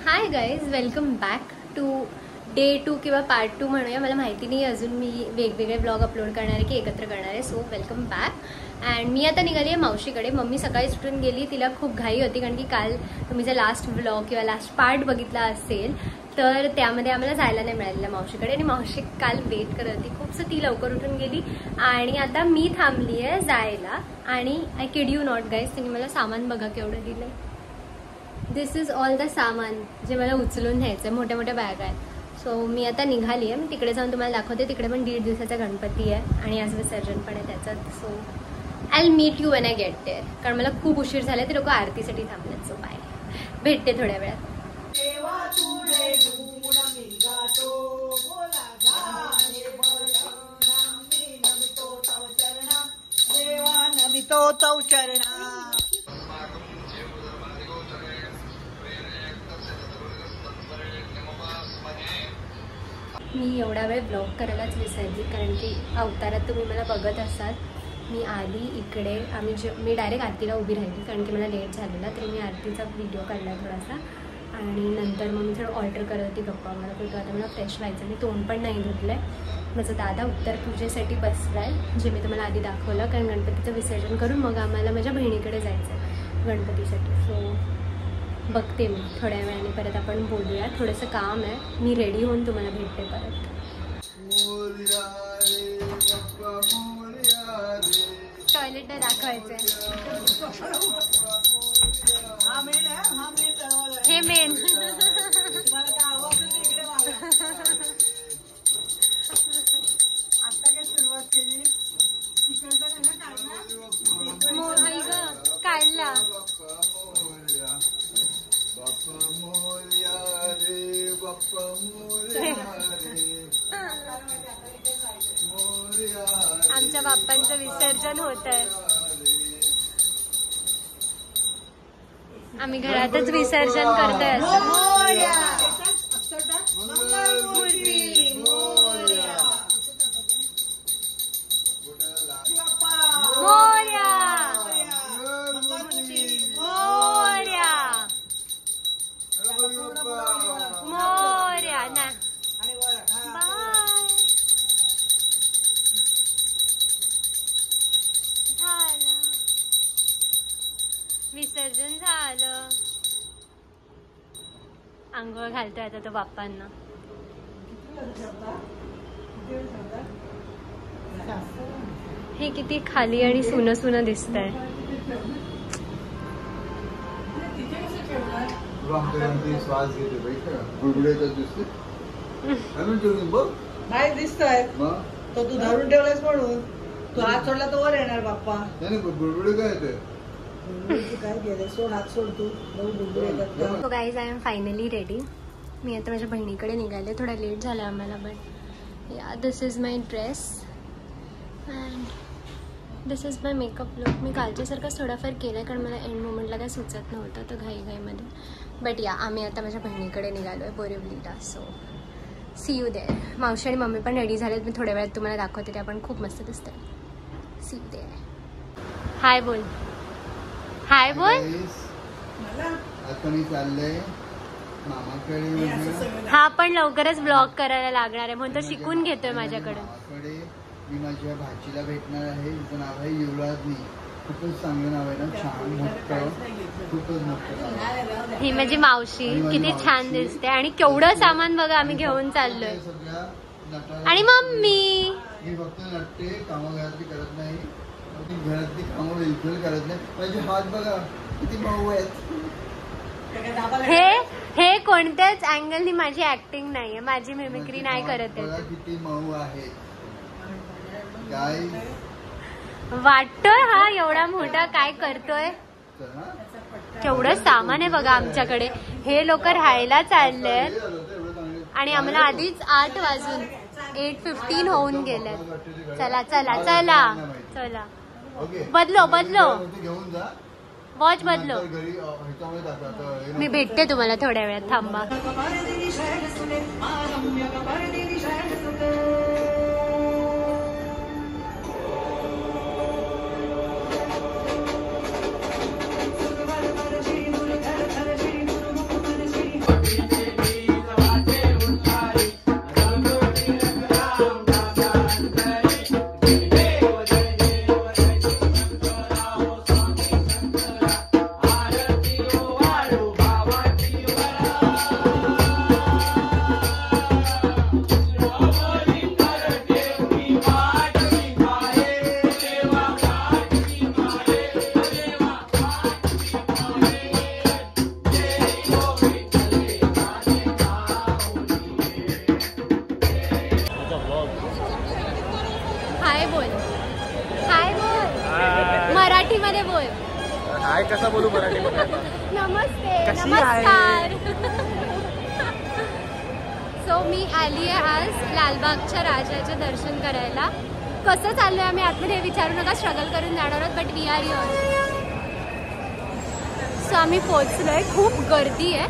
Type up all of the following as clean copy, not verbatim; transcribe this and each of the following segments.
High guys, welcome back to day 2 किंवा part 2 म्हणूया. मला माहिती नाही अजून मी वेगवेगळे ब्लॉग अपलोड करणार आहे की एकत्र करणार आहे. So welcome back. अँड मी आता निघाली आहे मावशीकडे. मम्मी सकाळी सुटून गेली, तिला खूप घाई होती कारण की काल तुम्ही जर लास्ट ब्लॉग किंवा लास्ट पार्ट बघितला असेल तर त्यामध्ये आम्हाला जायला नाही मिळालेलं मावशीकडे. आणि मावशी काल वेट करत होती खूप, सो ती लवकर उठून गेली आणि आता मी थांबली आहे जायला. आणि I kid you not guys, तिने मला सामान बघा केवढं दिलं आहे. दिस इज ऑल द सामान जे मला उचलून न्यायचं आहे. मोठ्या मोठ्या बॅग आहेत. सो मी आता निघाली आहे. मी तिकडे जाऊन तुम्हाला दाखवते. तिकडे पण 1.5 दिवसाचा गणपती आहे आणि आज विसर्जन पण आहे त्याचं. So I will meet you when I get there. कारण मला खूप उशीर झाला, ते लोक आरतीसाठी थांबलेत. सो बाय, भेटते थोड्या वेळात. मी एवढा वेळ ब्लॉग करायलाच विसरली कारण की अवतारात तुम्ही मला बघत असाल. मी आली इकडे, मी डायरेक्ट आरतीला उभी राहिली कारण की मला लेट झालेला. तरी मी आरतीचा व्हिडिओ काढला थोडासा आणि नंतर मग मी थोडं ऑर्डर करत होती गप्पा मला. आता मला फ्रेश व्हायचं, मी तोंड पण नाही धुतलं आहे. माझा दादा उत्तर पूजेसाठी बसला आहे, जे मी तुम्हाला आधी दाखवलं. कारण गणपतीचं विसर्जन करून मग आम्हाला माझ्या बहिणीकडे जायचं आहे गणपतीसाठी. सो बघते मी थोड्या वेळाने, परत आपण बोलूया. थोडंसं काम आहे, मी रेडी होऊन तुम्हाला भेटते परत. टॉयलेट दाखवायचं हे मेन. काढला आमच्या बाप्पांचं विसर्जन होत आहे. आम्ही घरातच विसर्जन करतोय. मोर्या ना विसर्जन झालं. आंघोळ घालतोय आता तो बाप्पांना. हे किती खाली आणि सुनं सुनं दिसतंय. नाही दिसतंय तो तू धरून ठेवलास म्हणून. तू हात सोडला तर वर येणार बाप्पा. बुडबुडे काय येते काय केलं? सोड हात सोड तू. So guys, I am finally ready. मी आता माझ्या बहिणीकडे निघाले. थोडा लेट झाला आम्हाला, but yeah this is my dress and this is my makeup look. मी कालच्यासारखाच थोडाफार केला कारण मला एंड मोमेंटला काय सुचत नव्हतं तर घाईमध्ये. बट या आम्ही आता माझ्या बहिणीकडे निघालो आहे बोरिवलीला. So see you there. मावशी आणि मम्मी पण रेडी झालेत. मी थोड्या वेळात तुम्हाला दाखवते. ते आपण खूप मस्त दिसतंय. C you there. हाय बोल. हाय बोल. आता मी चाललंय मामाकडे. हा पण लवकरच ब्लॉग करायला लागणार आहे म्हणून तो शिकून घेतोय माझ्याकडे. मी माझ्या भाचीला भेटणार आहे. तिचं नाव आहे युवराजनी. खूपच चांगलं नाव आहे ना, छान मोठं, खूपच मोठं. ही माझी मावशी किती छान दिसते आणि केवढं सामान बघा आम्ही घेऊन चाललोय. आणि मम्मी मी फक्त नटते, कामं घरातली करत नाही. घरातली कामं बिलकुल करत नाही. माझे हात बघा किती मऊ आहेत. हे कोणत्याच अँगलनी माझी ऍक्टिंग नाहीये, माझी मिमिक्री नाही करत आहे. किती मऊ आहे वाटतोय हा एवढा मोठा काय करतोय. केवढं सामान आहे बघा आमच्याकडे. हे लोक राहायला चालले आणि आम्हाला आधीच 8 वाजून 8:15 होऊन गेले. चला चला चला चला, बदलो वॉच बदलो. मी भेटते तुम्हाला थोड्या वेळात, थांबा. नमस्कार. सो मी आली आहे आज लालबागच्या राजाचे दर्शन करायला. कसं चाललंय आम्ही आतमध्ये विचारू नका, स्ट्रगल करून जाणार आहोत, but we are here. So आम्ही पोहोचलोय. खूप गर्दी आहे.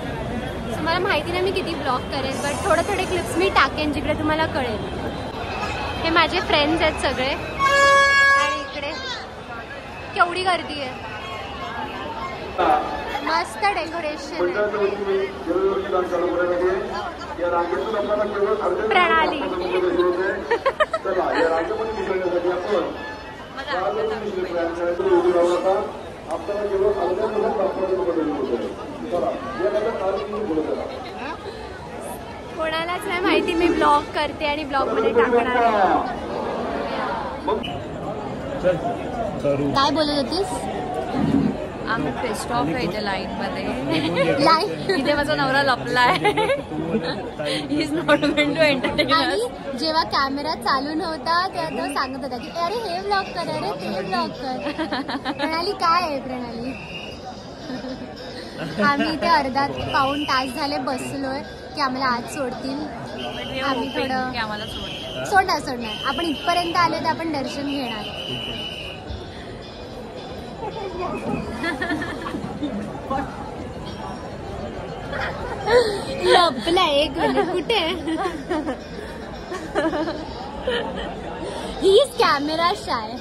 सो मला माहिती नाही मी किती ब्लॉग करेन, बट थोडे क्लिप्स मी टाकेन जिकडे तुम्हाला कळेल. हे माझे फ्रेंड्स आहेत सगळे आणि इकडे केवढी गर्दी आहे. मस्त डेकोरेशन आहे. प्रणाली कोणालाच नाही माहिती मी ब्लॉग करते आणि ब्लॉग मध्ये टाकणार आहे. काय बोलत होतीस? आम्ही पेस्ट ऑफ आहे इथे लाईन मध्ये. इथे माझा नवरा लपलाय. He is not going to entertain us. जेव्हा कॅमेरा चालू नव्हता तेव्हा तो सांगत होता की अरे हे ब्लॉग कर, अरे ते ब्लॉग कर. प्रणाली काय आहे प्रणाली? आम्ही इथे अर्धा पाऊण तास झाले बसलोय की आम्हाला आज सोडतील. आम्ही थोडं सोडणार. आपण इथपर्यंत आलो तर आपण दर्शन घेणार. लपला एक मिनिट. कुठे हीच कॅमेरा शाय.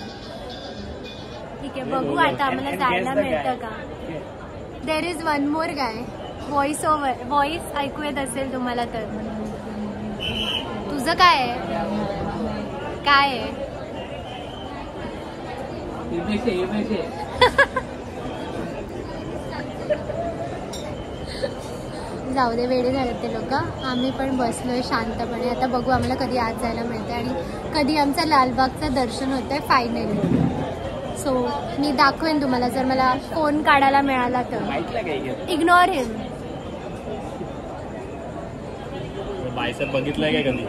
ठीक आहे, बघू आता आम्हाला जायला मिळतं का. There is one more guy. Voice ऐकू येत असेल तुम्हाला तर. तुझं काय आहे? काय आहे? जाऊ दे, वेडे झाले ते लोक. आम्ही पण बसलोय शांतपणे. आता बघू आम्हाला कधी आत जायला मिळते आणि कधी आमचं लालबागचं दर्शन होतंय फायनली. सो मी दाखवेन तुम्हाला जर मला फोन काढायला मिळाला तर. इग्नोर हिम. बायसेप बघितलंय काय कधी?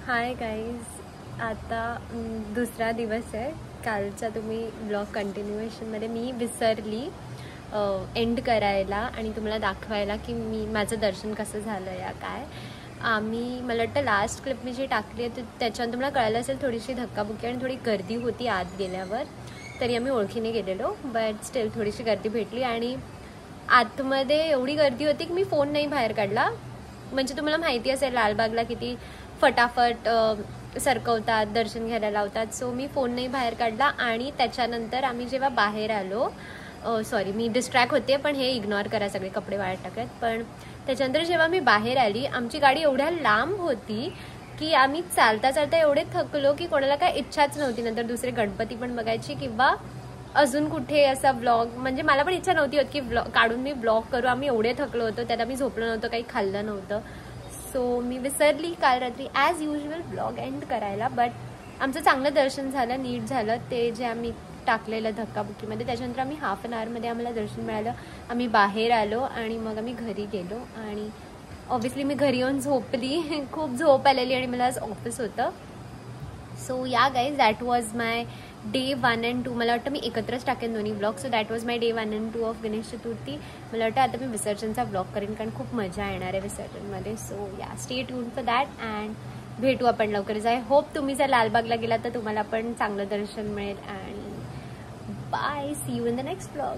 हाय गाईज, आता दुसरा दिवस आहे. कालचा तुम्ही ब्लॉग कंटिन्युएशनमध्ये मी विसरली एंड करायला आणि तुम्हाला दाखवायला की माझं दर्शन कसं झालं या काय. मला वाटतं लास्ट क्लिप मी जी टाकली आहे त्याच्यावर तुम्हाला कळालं असेल थोडीशी धक्काबुक्की आणि थोडी गर्दी होती आत गेल्यावर. तरी आम्ही ओळखीने गेलेलो, बट स्टील थोडीशी गर्दी भेटली. आणि आतमध्ये एवढी गर्दी होती की मी फोन नाही बाहेर काढला. म्हणजे तुम्हाला माहिती असेल लालबागला किती फटाफट सरकवतात, दर्शन घ्यायला लावतात. सो मी फोन नाही बाहेर काढला. आणि त्याच्यानंतर आम्ही जेव्हा बाहेर आलो, सॉरी मी डिस्ट्रॅक्ट होते, पण हे इग्नोर करा, सगळे कपडे वाळत टाकत. पण त्याच्यानंतर जेव्हा मी बाहेर आली, आमची गाडी एवढ्या लांब होती की आम्ही चालता चालता एवढे थकलो की कोणाला काय इच्छाच नव्हती नंतर दुसरे गणपती पण बघायची किंवा अजून कुठे असा ब्लॉग. म्हणजे मला पण इच्छा नव्हती होत की काढून मी ब्लॉग करू. आम्ही एवढे थकलो होतो, त्यात आम्ही झोपलो नव्हतं, काही खाल्लं नव्हतं. सो मी विसरली काल रात्री ॲज युजल ब्लॉग एंड करायला. बट आमचं चांगलं दर्शन झालं, नीट झालं. ते जे आम्ही टाकलेलं धक्काबुक्कीमध्ये, त्याच्यानंतर आम्ही हाफ एन आवरमध्ये आम्हाला दर्शन मिळालं. आम्ही बाहेर आलो आणि मग आम्ही घरी गेलो. आणि ऑब्व्हियसली मी घरी येऊन झोपली. खूप झोप आलेली आणि मला आज ऑफिस होतं. So yeah guys, that was my day 1 and 2. मला वाटतं मी एकत्रच टाकेन दोन्ही blog. So that was my day 1 and 2 of Ganesh Chaturthi. मला वाटतं आता मी विसर्जनचा ब्लॉग करेन कारण खूप मजा येणार आहे विसर्जनमध्ये. सो या, stay tune for that and भेटू आपण लवकरच. आय होप तुम्ही जर लालबागला गेला तर तुम्हाला पण चांगलं दर्शन मिळेल. आणि bye, see you in the next blog.